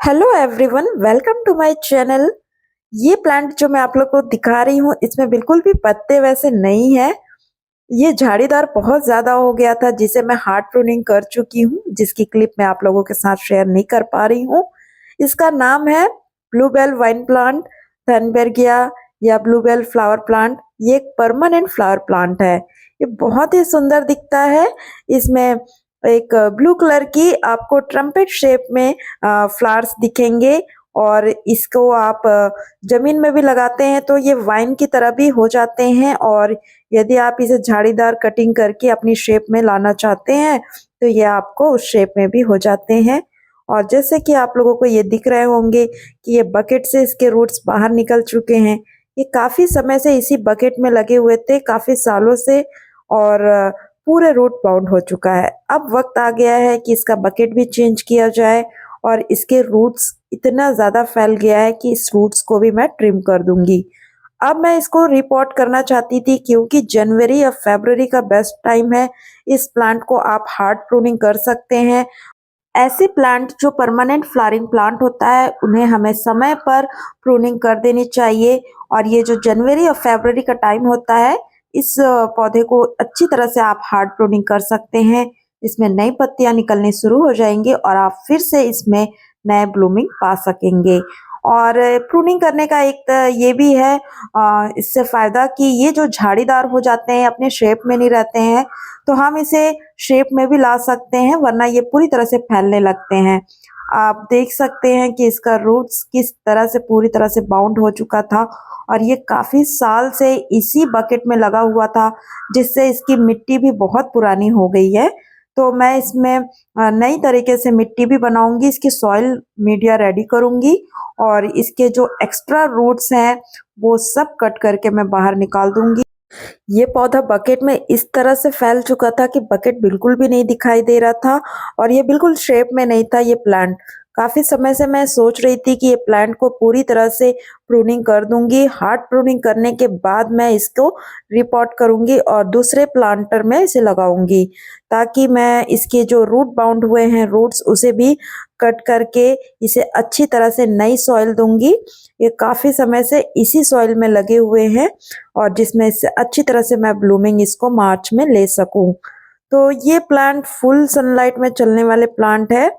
Hello everyone, welcome to my channel. ये plant जो मैं आप लोग को दिखा रही हूँ, इसमें बिल्कुल भी पत्ते वैसे नहीं है। ये झाड़ीदार बहुत ज्यादा हो गया था, जिसे मैं हार्ड प्रूनिंग कर चुकी हूँ, जिसकी क्लिप मैं आप लोगों के साथ शेयर नहीं कर पा रही हूँ। इसका नाम है ब्लूबेल वाइन प्लांट, थनबेर्गिया या ब्लूबेल फ्लावर प्लांट। ये एक परमानेंट फ्लावर प्लांट है। ये बहुत ही सुंदर दिखता है। इसमें एक ब्लू कलर की आपको ट्रम्पेट शेप में फ्लावर्स दिखेंगे, और इसको आप जमीन में भी लगाते हैं तो ये वाइन की तरह भी हो जाते हैं। और यदि आप इसे झाड़ीदार कटिंग करके अपनी शेप में लाना चाहते हैं तो ये आपको उस शेप में भी हो जाते हैं। और जैसे कि आप लोगों को ये दिख रहे होंगे कि ये बकेट से इसके रूट्स बाहर निकल चुके हैं। ये काफी समय से इसी बकेट में लगे हुए थे, काफी सालों से, और पूरे रूट बाउंड हो चुका है। अब वक्त आ गया है कि इसका बकेट भी चेंज किया जाए, और इसके रूट्स इतना ज़्यादा फैल गया है कि इस रूट्स को भी मैं ट्रिम कर दूंगी। अब मैं इसको रिपोर्ट करना चाहती थी, क्योंकि जनवरी या फरवरी का बेस्ट टाइम है। इस प्लांट को आप हार्ड प्रूनिंग कर सकते हैं। ऐसे प्लांट जो परमानेंट फ्लावरिंग प्लांट होता है, उन्हें हमें समय पर प्रूनिंग कर देनी चाहिए। और ये जो जनवरी और फरवरी का टाइम होता है, इस पौधे को अच्छी तरह से आप हार्ड प्रूनिंग कर सकते हैं। इसमें नई पत्तियां निकलनी शुरू हो जाएंगी और आप फिर से इसमें नए ब्लूमिंग पा सकेंगे। और प्रूनिंग करने का एक ये भी है इससे फायदा कि ये जो झाड़ीदार हो जाते हैं, अपने शेप में नहीं रहते हैं, तो हम इसे शेप में भी ला सकते हैं, वरना ये पूरी तरह से फैलने लगते हैं। आप देख सकते हैं कि इसका रूट्स किस तरह से पूरी तरह से बाउंड हो चुका था, और ये काफी साल से इसी बकेट में लगा हुआ था, जिससे इसकी मिट्टी भी बहुत पुरानी हो गई है। तो मैं इसमें नई तरीके से मिट्टी भी बनाऊंगी, इसकी सॉइल मीडिया रेडी करूंगी, और इसके जो एक्स्ट्रा रूट्स हैं वो सब कट करके मैं बाहर निकाल दूंगी। ये पौधा बकेट में इस तरह से फैल चुका था कि बकेट बिल्कुल भी नहीं दिखाई दे रहा था, और ये बिल्कुल शेप में नहीं था ये प्लांट। काफी समय से मैं सोच रही थी कि ये प्लांट को पूरी तरह से प्रूनिंग कर दूंगी। हार्ड प्रूनिंग करने के बाद मैं इसको रिपोर्ट करूंगी और दूसरे प्लांटर में इसे लगाऊंगी, ताकि मैं इसके जो रूट बाउंड हुए हैं रूट्स, उसे भी कट करके इसे अच्छी तरह से नई सॉइल दूंगी। ये काफी समय से इसी सॉइल में लगे हुए हैं, और जिसमें इससे अच्छी तरह से मैं ब्लूमिंग इसको मार्च में ले सकूं। तो ये प्लांट फुल सनलाइट में चलने वाले प्लांट है।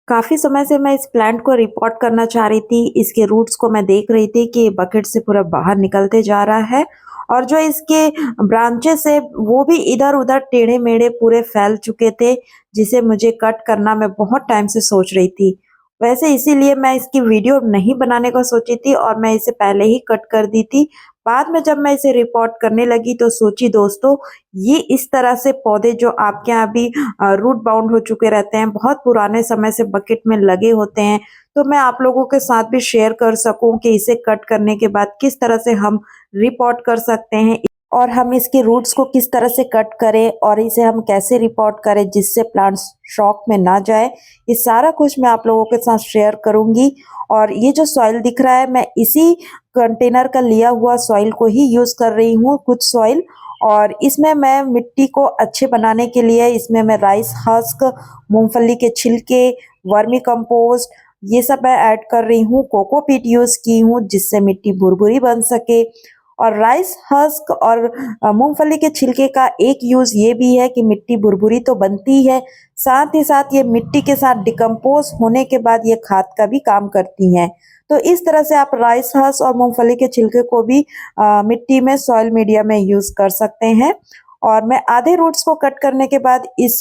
काफी समय से मैं इस प्लांट को रिपोर्ट करना चाह रही थी। इसके रूट्स को मैं देख रही थी कि बकेट से पूरा बाहर निकलते जा रहा है, और जो इसके ब्रांचेस है वो भी इधर उधर टेढ़े मेढ़े पूरे फैल चुके थे, जिसे मुझे कट करना मैं बहुत टाइम से सोच रही थी। वैसे इसीलिए मैं इसकी वीडियो नहीं बनाने का सोची थी, और मैं इसे पहले ही कट कर दी थी। बाद में जब मैं इसे रिपोर्ट करने लगी तो सोची दोस्तों, ये इस तरह से पौधे जो आपके यहाँ भी रूट बाउंड हो चुके रहते हैं, बहुत पुराने समय से बकेट में लगे होते हैं, तो मैं आप लोगों के साथ भी शेयर कर सकूं कि इसे कट करने के बाद किस तरह से हम रिपोर्ट कर सकते हैं, और हम इसके रूट्स को किस तरह से कट करें, और इसे हम कैसे रिपोर्ट करें जिससे प्लांट्स शॉक में ना जाए। ये सारा कुछ मैं आप लोगों के साथ शेयर करूंगी। और ये जो सॉइल दिख रहा है, मैं इसी कंटेनर का लिया हुआ सॉइल को ही यूज कर रही हूँ, कुछ सॉइल। और इसमें मैं मिट्टी को अच्छे बनाने के लिए इसमें मैं राइस हस्क, मूंगफली के छिलके, वर्मी कंपोस्ट, ये सब मैं ऐड कर रही हूँ। कोकोपीट यूज की हूँ, जिससे मिट्टी भुरभुरी बन सके। और राइस हस्क और मूंगफली के छिलके का एक यूज ये भी है कि मिट्टी भुरभुरी तो बनती है, साथ ही साथ ये मिट्टी के साथ डिकम्पोज होने के बाद ये खाद का भी काम करती हैं। तो इस तरह से आप राइस हस्क और मूंगफली के छिलके को भी मिट्टी में सॉइल मीडिया में यूज कर सकते हैं। और मैं आधे रूट्स को कट करने के बाद इस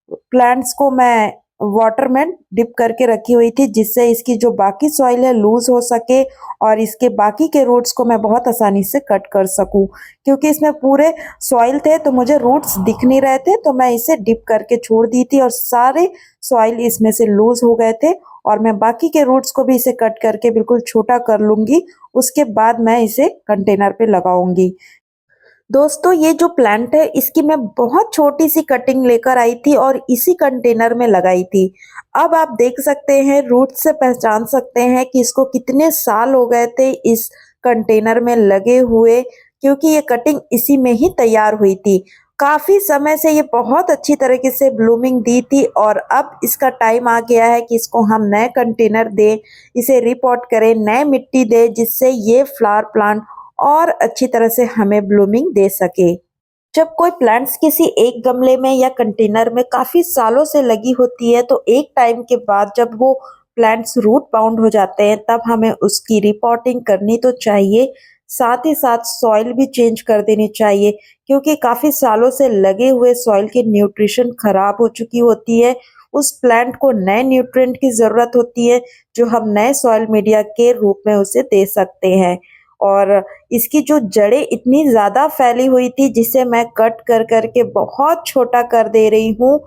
प्लांट्स को मैं वाटर में डिप करके रखी हुई थी, जिससे इसकी जो बाकी सॉइल है लूज हो सके, और इसके बाकी के रूट्स को मैं बहुत आसानी से कट कर सकूं। क्योंकि इसमें पूरे सॉइल थे तो मुझे रूट्स दिख नहीं रहे थे, तो मैं इसे डिप करके छोड़ दी थी, और सारे सॉइल इसमें से लूज हो गए थे। और मैं बाकी के रूट्स को भी इसे कट करके बिल्कुल छोटा कर लूंगी, उसके बाद मैं इसे कंटेनर पे लगाऊंगी। दोस्तों, ये जो प्लांट है इसकी मैं बहुत छोटी सी कटिंग लेकर आई थी और इसी कंटेनर में लगाई थी। अब आप देख सकते हैं, रूट से पहचान सकते हैं कि इसको कितने साल हो गए थे इस कंटेनर में लगे हुए, क्योंकि ये कटिंग इसी में ही तैयार हुई थी। काफ़ी समय से ये बहुत अच्छी तरीके से ब्लूमिंग दी थी और अब इसका टाइम आ गया है कि इसको हम नए कंटेनर दें, इसे रिपॉट करें, नए मिट्टी दें जिससे ये फ्लावर प्लांट और अच्छी तरह से हमें ब्लूमिंग दे सके। जब कोई प्लांट्स किसी एक गमले में या कंटेनर में काफ़ी सालों से लगी होती है तो एक टाइम के बाद जब वो प्लांट्स रूट बाउंड हो जाते हैं तब हमें उसकी रिपोर्टिंग करनी तो चाहिए। साथ ही साथ सॉइल भी चेंज कर देनी चाहिए क्योंकि काफ़ी सालों से लगे हुए सॉइल की न्यूट्रिशन खराब हो चुकी होती है। उस प्लांट को नए न्यूट्रिएंट की ज़रूरत होती है जो हम नए सॉइल मीडिया के रूप में उसे दे सकते हैं। और इसकी जो जड़ें इतनी ज़्यादा फैली हुई थी जिसे मैं कट कर कर के बहुत छोटा कर दे रही हूँ।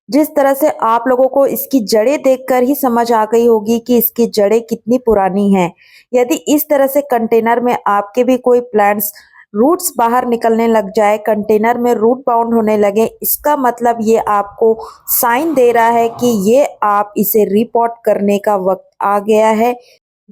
जिस तरह से आप लोगों को इसकी जड़ें देखकर ही समझ आ गई होगी कि इसकी जड़ें कितनी पुरानी हैं। यदि इस तरह से कंटेनर में आपके भी कोई प्लांट्स रूट्स बाहर निकलने लग जाए, कंटेनर में रूट बाउंड होने लगे, इसका मतलब ये आपको साइन दे रहा है कि ये आप इसे रिपोर्ट करने का वक़्त आ गया है।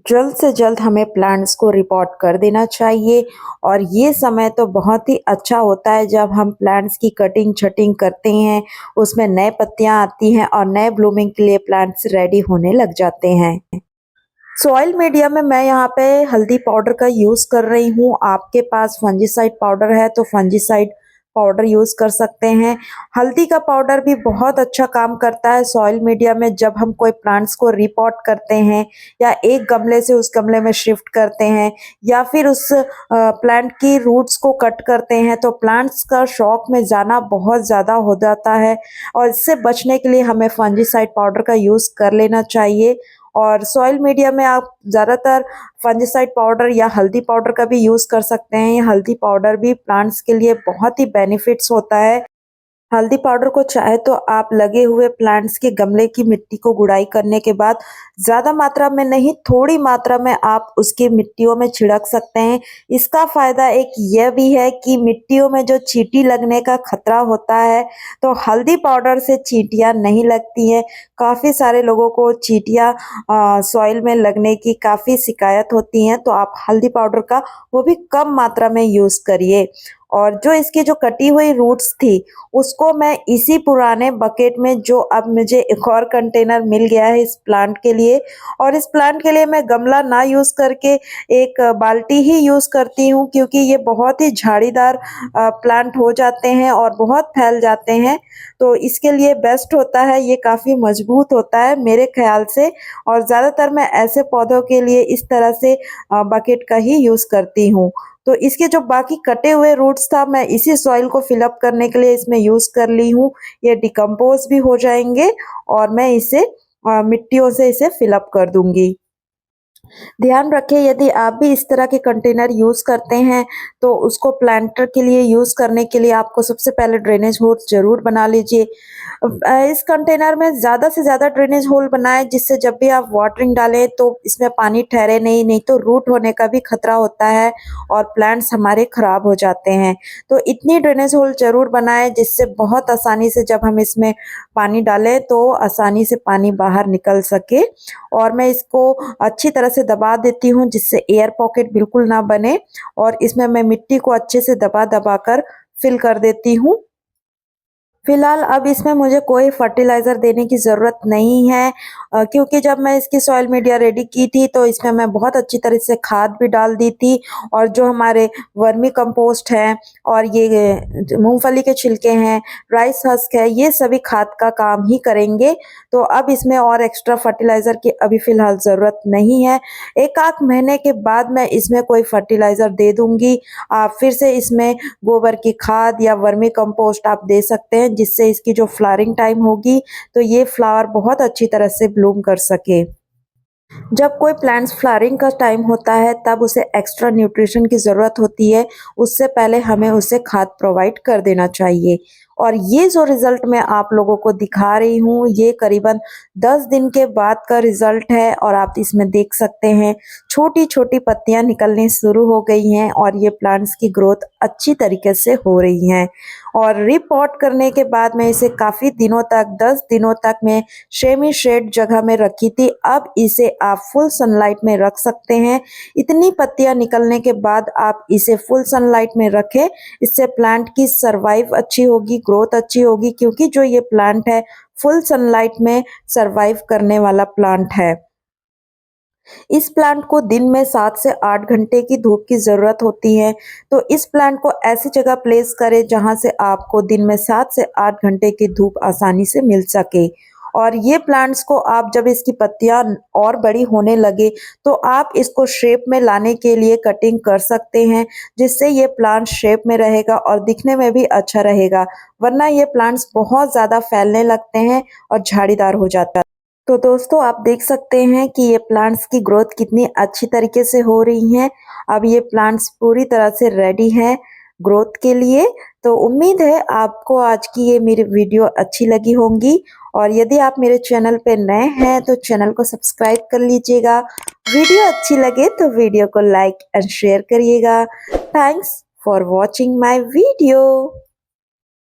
जल्द से जल्द हमें प्लांट्स को रिपोर्ट कर देना चाहिए और ये समय तो बहुत ही अच्छा होता है जब हम प्लांट्स की कटिंग छटिंग करते हैं, उसमें नए पत्तियां आती हैं और नए ब्लूमिंग के लिए प्लांट्स रेडी होने लग जाते हैं। सॉइल मीडिया में मैं यहाँ पे हल्दी पाउडर का यूज़ कर रही हूँ। आपके पास फंजीसाइड पाउडर है तो फंजीसाइड पाउडर यूज़ कर सकते हैं। हल्दी का पाउडर भी बहुत अच्छा काम करता है सॉइल मीडिया में जब हम कोई प्लांट्स को रिपॉट करते हैं या एक गमले से उस गमले में शिफ्ट करते हैं या फिर उस प्लांट की रूट्स को कट करते हैं तो प्लांट्स का शॉक में जाना बहुत ज़्यादा हो जाता है और इससे बचने के लिए हमें फंजीसाइड पाउडर का यूज़ कर लेना चाहिए। और सॉइल मीडिया में आप ज़्यादातर फंजीसाइड पाउडर या हल्दी पाउडर का भी यूज़ कर सकते हैं। ये हल्दी पाउडर भी प्लांट्स के लिए बहुत ही बेनिफिट्स होता है। हल्दी पाउडर को चाहे तो आप लगे हुए प्लांट्स के गमले की मिट्टी को गुड़ाई करने के बाद ज़्यादा मात्रा में नहीं, थोड़ी मात्रा में आप उसकी मिट्टियों में छिड़क सकते हैं। इसका फ़ायदा एक यह भी है कि मिट्टियों में जो चींटी लगने का खतरा होता है तो हल्दी पाउडर से चींटियाँ नहीं लगती हैं। काफ़ी सारे लोगों को चींटियाँ सॉइल में लगने की काफ़ी शिकायत होती हैं तो आप हल्दी पाउडर का वो भी कम मात्रा में यूज़ करिए। और जो इसकी जो कटी हुई रूट्स थी उसको मैं इसी पुराने बकेट में जो अब मुझे एक और कंटेनर मिल गया है इस प्लांट के लिए और इस प्लांट के लिए मैं गमला ना यूज़ करके एक बाल्टी ही यूज़ करती हूँ क्योंकि ये बहुत ही झाड़ीदार प्लांट हो जाते हैं और बहुत फैल जाते हैं। तो इसके लिए बेस्ट होता है, ये काफ़ी मजबूत होता है मेरे ख्याल से और ज़्यादातर मैं ऐसे पौधों के लिए इस तरह से बकेट का ही यूज़ करती हूँ। तो इसके जो बाकी कटे हुए रूट्स था मैं इसी सॉइल को फिल अप करने के लिए इसमें यूज़ कर ली हूँ। ये डिकम्पोज़ भी हो जाएँगे और मैं इसे मिट्टियों से इसे फिल अप कर दूँगी। ध्यान रखें यदि आप भी इस तरह के कंटेनर यूज़ करते हैं तो उसको प्लांटर के लिए यूज़ करने के लिए आपको सबसे पहले ड्रेनेज होल ज़रूर बना लीजिए। इस कंटेनर में ज़्यादा से ज़्यादा ड्रेनेज होल बनाएँ जिससे जब भी आप वाटरिंग डालें तो इसमें पानी ठहरे नहीं तो रूट होने का भी खतरा होता है और प्लांट्स हमारे ख़राब हो जाते हैं। तो इतनी ड्रेनेज होल ज़रूर बनाएँ जिससे बहुत आसानी से जब हम इसमें पानी डालें तो आसानी से पानी बाहर निकल सके और मैं इसको अच्छी तरह से दबा देती हूँ जिससे एयर पॉकेट बिल्कुल ना बने और इसमें मैं मिट्टी को अच्छे से दबा-दबा कर फिल कर देती हूँ। फिलहाल अब इसमें मुझे कोई फर्टिलाइज़र देने की ज़रूरत नहीं है क्योंकि जब मैं इसकी सॉइल मीडिया रेडी की थी तो इसमें मैं बहुत अच्छी तरह से खाद भी डाल दी थी और जो हमारे वर्मी कंपोस्ट है और ये मूँगफली के छिलके हैं, राइस हस्क है, ये सभी खाद का काम ही करेंगे। तो अब इसमें और एक्स्ट्रा फर्टिलाइज़र की अभी फ़िलहाल ज़रूरत नहीं है। 1 आध महीने के बाद मैं इसमें कोई फर्टिलाइज़र दे दूँगी। आप फिर से इसमें गोबर की खाद या वर्मी कंपोस्ट आप दे सकते हैं जिससे इसकी जो फ्लावरिंग टाइम होगी तो ये फ्लावर बहुत अच्छी तरह से ब्लूम कर सके। जब कोई प्लांट्स फ्लावरिंग का टाइम होता है तब उसे एक्स्ट्रा न्यूट्रिशन की ज़रूरत होती है, उससे पहले हमें उसे खाद प्रोवाइड कर देना चाहिए। और ये जो रिजल्ट मैं आप लोगों को दिखा रही हूँ ये करीबन 10 दिन के बाद का रिजल्ट है और आप इसमें देख सकते हैं छोटी छोटी पत्तियां निकलनी शुरू हो गई हैं और ये प्लांट्स की ग्रोथ अच्छी तरीके से हो रही हैं। और रिपॉट करने के बाद मैं इसे काफ़ी दिनों तक 10 दिनों तक मैं सेमी शेड जगह में रखी थी। अब इसे आप फुल सनलाइट में रख सकते हैं। इतनी पत्तियां निकलने के बाद आप इसे फुल सनलाइट में रखें। इससे प्लांट की सर्वाइव अच्छी होगी, ग्रोथ अच्छी होगी, क्योंकि जो ये प्लांट है फुल सनलाइट में सर्वाइव करने वाला प्लांट है। इस प्लांट को दिन में 7 से 8 घंटे की धूप की ज़रूरत होती है, तो इस प्लांट को ऐसी जगह प्लेस करें जहां से आपको दिन में 7 से 8 घंटे की धूप आसानी से मिल सके। और ये प्लांट्स को आप जब इसकी पत्तियां और बड़ी होने लगे तो आप इसको शेप में लाने के लिए कटिंग कर सकते हैं, जिससे ये प्लांट शेप में रहेगा और दिखने में भी अच्छा रहेगा। वरना ये प्लांट्स बहुत ज़्यादा फैलने लगते हैं और झाड़ीदार हो जाता है। तो दोस्तों आप देख सकते हैं कि ये प्लांट्स की ग्रोथ कितनी अच्छी तरीके से हो रही है। अब ये प्लांट्स पूरी तरह से रेडी हैं ग्रोथ के लिए। तो उम्मीद है आपको आज की ये मेरी वीडियो अच्छी लगी होंगी और यदि आप मेरे चैनल पे नए हैं तो चैनल को सब्सक्राइब कर लीजिएगा। वीडियो अच्छी लगे तो वीडियो को लाइक एंड शेयर करिएगा। Thanks for watching my video.